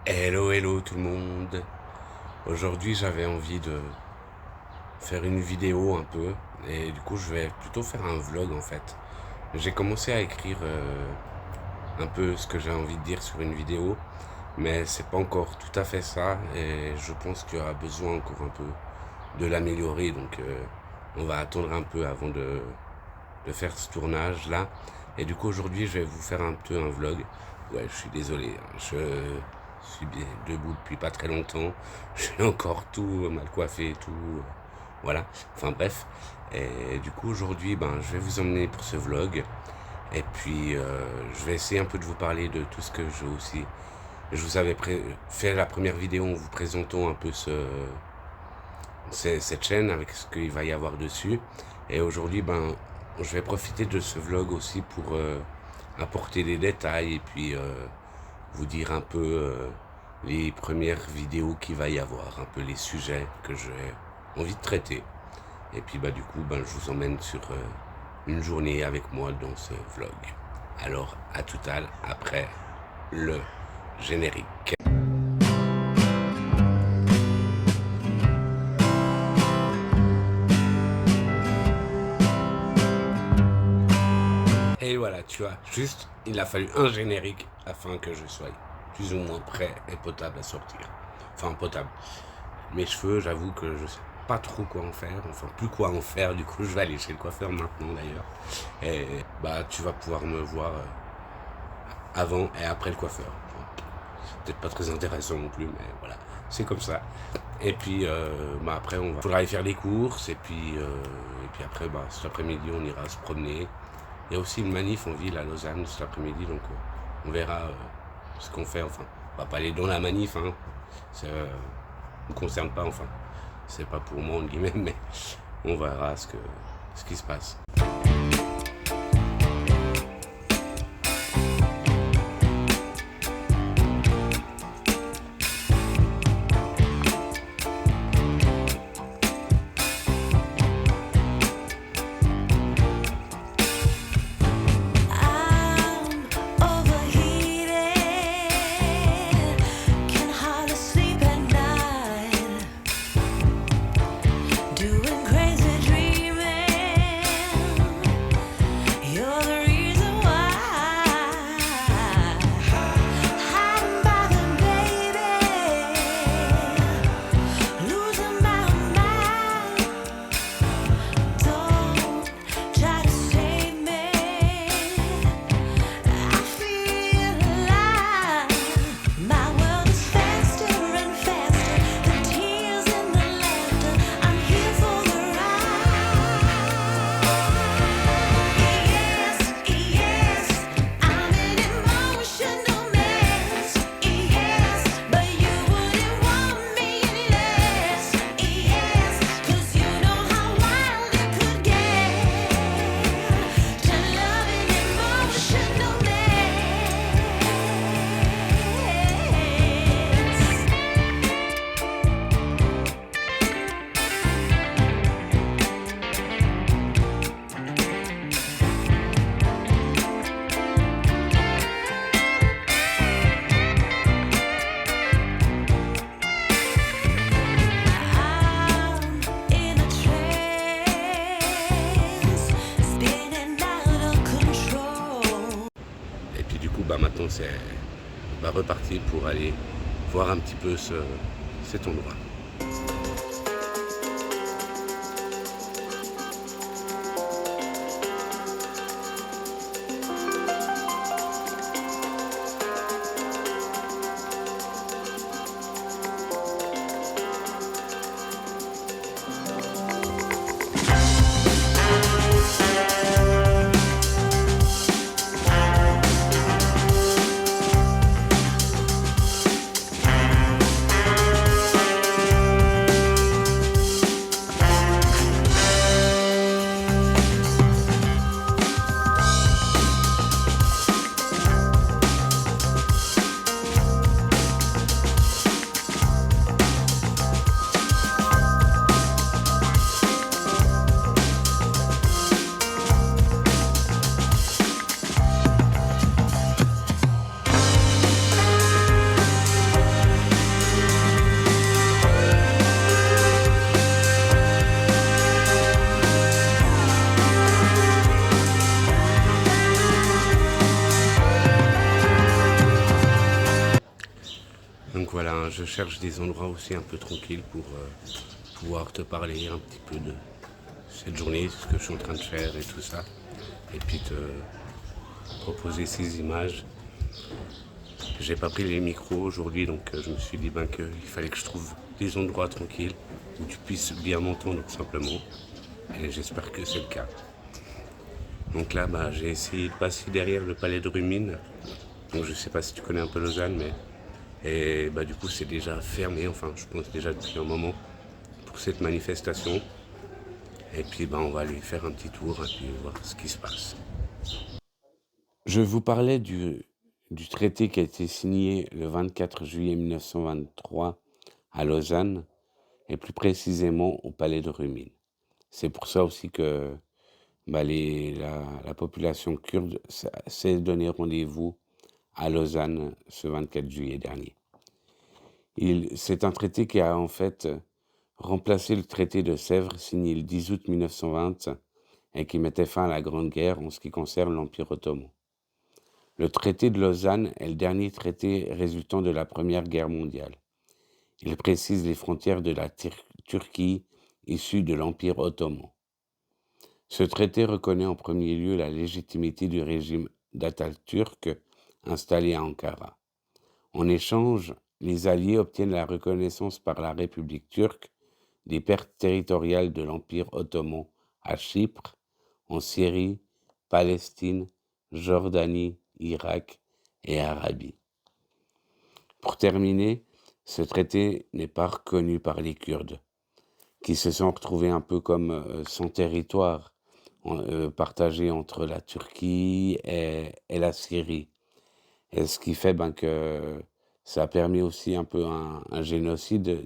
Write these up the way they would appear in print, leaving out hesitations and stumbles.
Hello, hello tout le monde. Aujourd'hui, j'avais envie de faire une vidéo un peu, et du coup, je vais plutôt faire un vlog en fait. J'ai commencé à écrire un peu ce que j'ai envie de dire sur une vidéo, mais c'est pas encore tout à fait ça, et je pense qu'il y aura besoin encore un peu de l'améliorer, donc on va attendre un peu avant de faire ce tournage là. Et du coup, aujourd'hui, je vais vous faire un peu un vlog. Ouais, je suis désolé, hein, je suis debout depuis pas très longtemps. Je suis encore tout mal coiffé et tout. Voilà. Enfin bref. Et du coup, aujourd'hui, je vais vous emmener pour ce vlog. Et puis, je vais essayer un peu de vous parler de tout ce que je aussi. Je vous avais fait la première vidéo en vous présentant un peu cette chaîne avec ce qu'il va y avoir dessus. Et aujourd'hui, je vais profiter de ce vlog aussi pour apporter des détails et puis vous dire un peu les premières vidéos qu'il va y avoir, un peu les sujets que j'ai envie de traiter. Et puis du coup, je vous emmène sur une journée avec moi dans ce vlog. Alors, à tout à l'heure après le générique. Et voilà, tu vois, juste, il a fallu un générique afin que je sois plus ou moins prêt et potable à sortir. Enfin, potable. Mes cheveux, j'avoue que je sais pas trop quoi en faire, enfin plus quoi en faire, du coup je vais aller chez le coiffeur maintenant d'ailleurs. Et tu vas pouvoir me voir avant et après le coiffeur. C'est peut-être pas très intéressant non plus, mais voilà, c'est comme ça. Et puis après faudra aller faire des courses et puis après cet après-midi on ira se promener. Il y a aussi une manif en ville à Lausanne cet après-midi, donc on verra ce qu'on fait. Enfin, on va pas aller dans la manif, hein. Ça ne me concerne pas, enfin. C'est pas pour moi, entre guillemets, mais on verra ce qui se passe. Maintenant c'est reparti pour aller voir un petit peu cet endroit. Donc voilà, je cherche des endroits aussi un peu tranquilles pour pouvoir te parler un petit peu de cette journée, ce que je suis en train de faire et tout ça. Et puis te proposer ces images. J'ai pas pris les micros aujourd'hui, donc je me suis dit qu'il fallait que je trouve des endroits tranquilles où tu puisses bien m'entendre tout simplement. Et j'espère que c'est le cas. Donc là, j'ai essayé de passer derrière le palais de Rumine. Donc je sais pas si tu connais un peu Lausanne, mais et du coup c'est déjà fermé, enfin je pense déjà depuis un moment pour cette manifestation. Et puis on va aller faire un petit tour et puis voir ce qui se passe. Je vous parlais du traité qui a été signé le 24 juillet 1923 à Lausanne, et plus précisément au palais de Rumine. C'est pour ça aussi que la population kurde s'est donné rendez-vous à Lausanne ce 24 juillet dernier. C'est un traité qui a en fait remplacé le traité de Sèvres signé le 10 août 1920 et qui mettait fin à la Grande Guerre en ce qui concerne l'Empire ottoman. Le traité de Lausanne est le dernier traité résultant de la Première Guerre mondiale. Il précise les frontières de la Turquie issue de l'Empire ottoman. Ce traité reconnaît en premier lieu la légitimité du régime d'Atatürk installé à Ankara. En échange, les Alliés obtiennent la reconnaissance par la République turque des pertes territoriales de l'Empire ottoman à Chypre, en Syrie, Palestine, Jordanie, Irak et Arabie. Pour terminer, ce traité n'est pas reconnu par les Kurdes, qui se sont retrouvés un peu comme sans territoire, partagé entre la Turquie et la Syrie. Et ce qui fait que ça a permis aussi un peu un génocide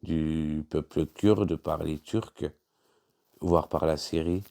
du peuple kurde par les Turcs, voire par la Syrie.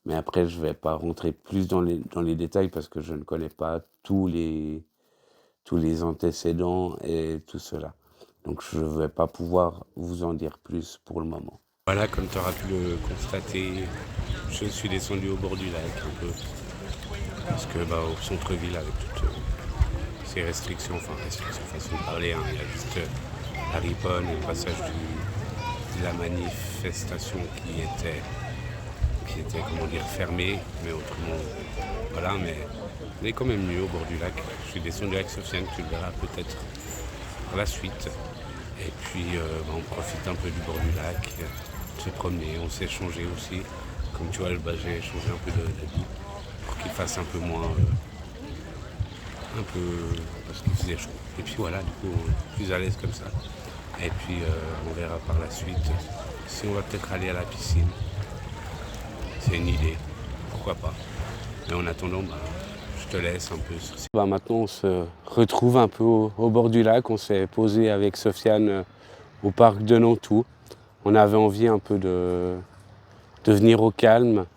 Mais après, je ne vais pas rentrer plus dans les détails parce que je ne connais pas tous les antécédents et tout cela. Donc je ne vais pas pouvoir vous en dire plus pour le moment. Voilà, comme tu auras pu le constater, je suis descendu au bord du lac un peu. Parce que au centre-ville, avec toutes ces restrictions, façon de parler, il y a juste la riponne et le passage de la manifestation qui était fermée, mais autrement, voilà, mais on est quand même mieux au bord du lac. Je suis descendu avec Sofiane, tu le verras peut-être par la suite. Et puis on profite un peu du bord du lac, on s'est promené, on s'est échangé aussi. Comme tu vois, j'ai changé un peu de vie pour qu'il fasse un peu moins, parce qu'il faisait chaud. Et puis voilà, du coup, on est plus à l'aise comme ça. Et puis on verra par la suite si on va peut-être aller à la piscine. C'est une idée, pourquoi pas. Mais en attendant, je te laisse un peu sur ça. Maintenant, on se retrouve un peu au bord du lac. On s'est posé avec Sofiane au parc de Nantou. On avait envie un peu de venir au calme,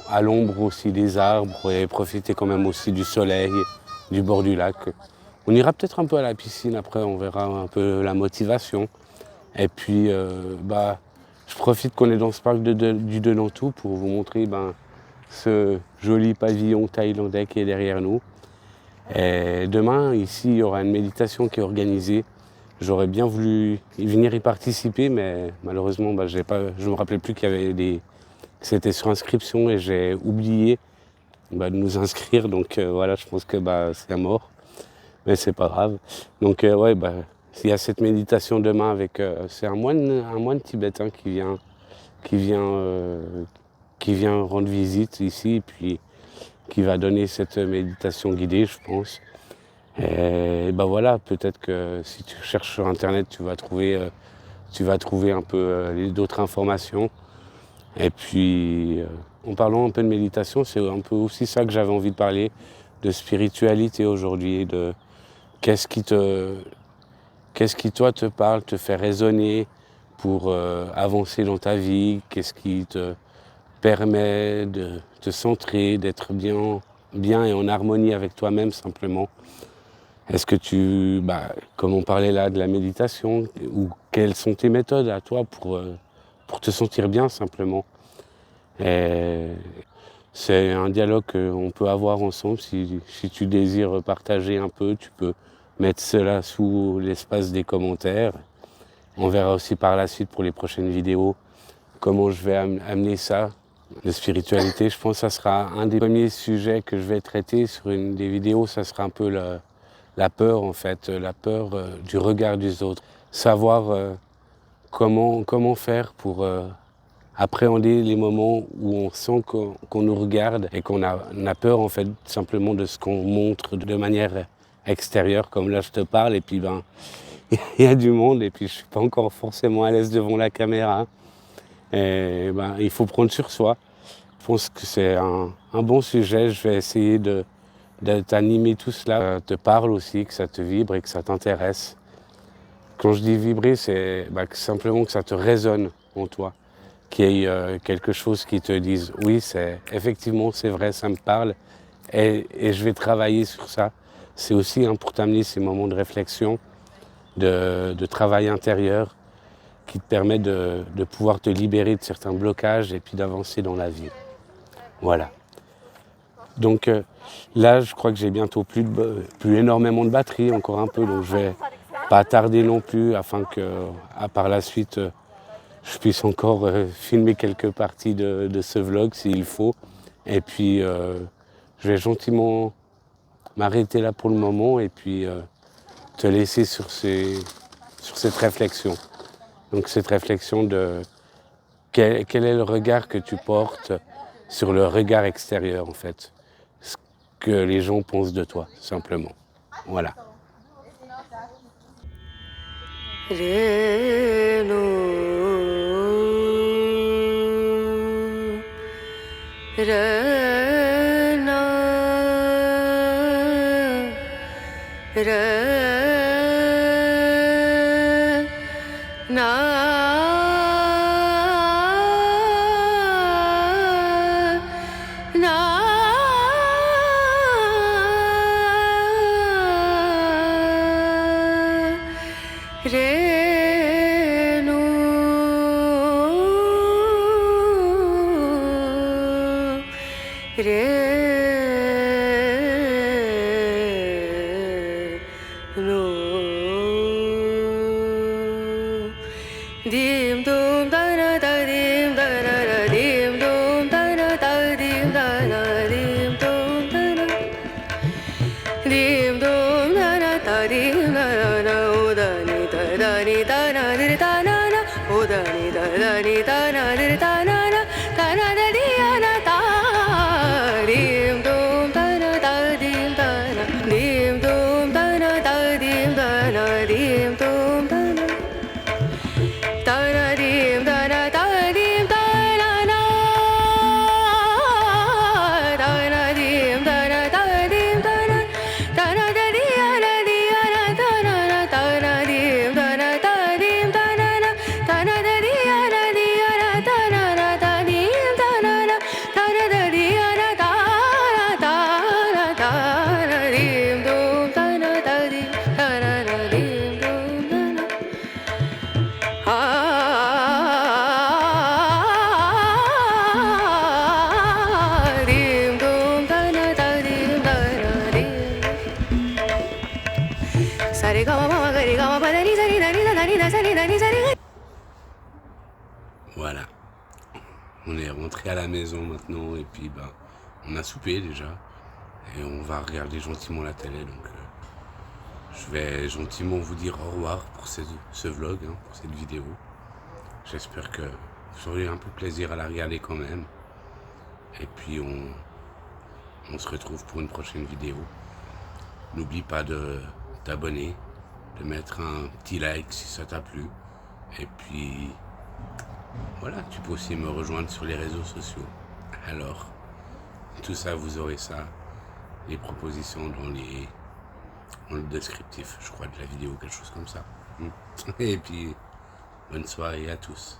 à l'ombre aussi des arbres et profiter quand même aussi du soleil, du bord du lac. On ira peut-être un peu à la piscine après, on verra un peu la motivation. Et puis, je profite qu'on est dans ce parc du Denantou pour vous montrer ce joli pavillon thaïlandais qui est derrière nous. Et demain, ici, il y aura une méditation qui est organisée. J'aurais bien voulu venir y participer, mais malheureusement, je ne me rappelais plus qu'il y avait c'était sur inscription et j'ai oublié de nous inscrire. Donc voilà, je pense que c'est mort, mais c'est pas grave. Donc il y a cette méditation demain avec c'est un moine tibétain qui vient rendre visite ici et puis qui va donner cette méditation guidée, je pense. Et voilà, peut-être que si tu cherches sur internet, tu vas trouver un peu d'autres informations. Et puis, en parlant un peu de méditation, c'est un peu aussi ça que j'avais envie de parler, de spiritualité aujourd'hui, de qu'est-ce qui toi te parle, te fait résonner pour avancer dans ta vie, qu'est-ce qui te permet de te centrer, d'être bien et en harmonie avec toi-même simplement. Est-ce que comme on parlait là de la méditation, ou quelles sont tes méthodes à toi pour te sentir bien simplement? Et c'est un dialogue qu'on peut avoir ensemble. Si tu désires partager un peu, tu peux mettre cela sous l'espace des commentaires. On verra aussi par la suite pour les prochaines vidéos comment je vais amener ça. La spiritualité, je pense que ça sera un des premiers sujets que je vais traiter sur une des vidéos. Ça sera un peu la peur en fait, la peur du regard des autres. Savoir comment faire pour appréhender les moments où on sent qu'on nous regarde et qu'on a peur en fait simplement de ce qu'on montre de manière extérieure, comme là je te parle et puis ben il y a du monde et puis je suis pas encore forcément à l'aise devant la caméra. Et ben, il faut prendre sur soi. Je pense que c'est un bon sujet. Je vais essayer de t'animer tout cela, te parle aussi, que ça te vibre et que ça t'intéresse. Quand je dis vibrer, c'est simplement que ça te résonne en toi, qu'il y ait quelque chose qui te dise oui, effectivement c'est vrai, ça me parle et je vais travailler sur ça. C'est aussi pour t'amener ces moments de réflexion, de travail intérieur, qui te permet de pouvoir te libérer de certains blocages et puis d'avancer dans la vie. Voilà. Donc là, je crois que j'ai bientôt plus énormément de batterie, encore un peu, donc je vais pas tarder non plus afin que, par la suite, je puisse encore filmer quelques parties de ce vlog s'il faut. Et puis, je vais gentiment m'arrêter là pour le moment et puis te laisser sur cette réflexion. Donc cette réflexion de quel est le regard que tu portes sur le regard extérieur en fait, ce que les gens pensent de toi, simplement. Voilà. Dim dum da na da dim da na da dim dum da na da dim da na dim dum da na dim dum da na da dim da na o da ni da na di da na na o da ni da na di da na na da di ya na da dim dum da na da dim da na dim dum da na da dim da na dim dum da na da na dim da na da dim da na na da na dim da na da dim da na da na da di ya na da na na da na dim da na da dim da na na da na da di ya na da na na da dim da na na da na da di ya na da na dim dum da na da dim da na na dim dum da na dim dum da na da dim da na dim sa re ga ma ga re ga ma pa da ni sa ni da ni da ni da sa ni da ni sa ni. Voilà. On est rentré à la maison maintenant et puis on a soupé déjà et on va regarder gentiment la télé. Donc je vais gentiment vous dire au revoir pour ce vlog, pour cette vidéo. J'espère que vous aurez un peu de plaisir à la regarder quand même. Et puis on se retrouve pour une prochaine vidéo. N'oublie pas de t'abonner, de mettre un petit like si ça t'a plu. Et puis voilà, tu peux aussi me rejoindre sur les réseaux sociaux. Alors, tout ça, vous aurez ça, les propositions dans le descriptif, je crois, de la vidéo, quelque chose comme ça. Et puis, bonne soirée à tous.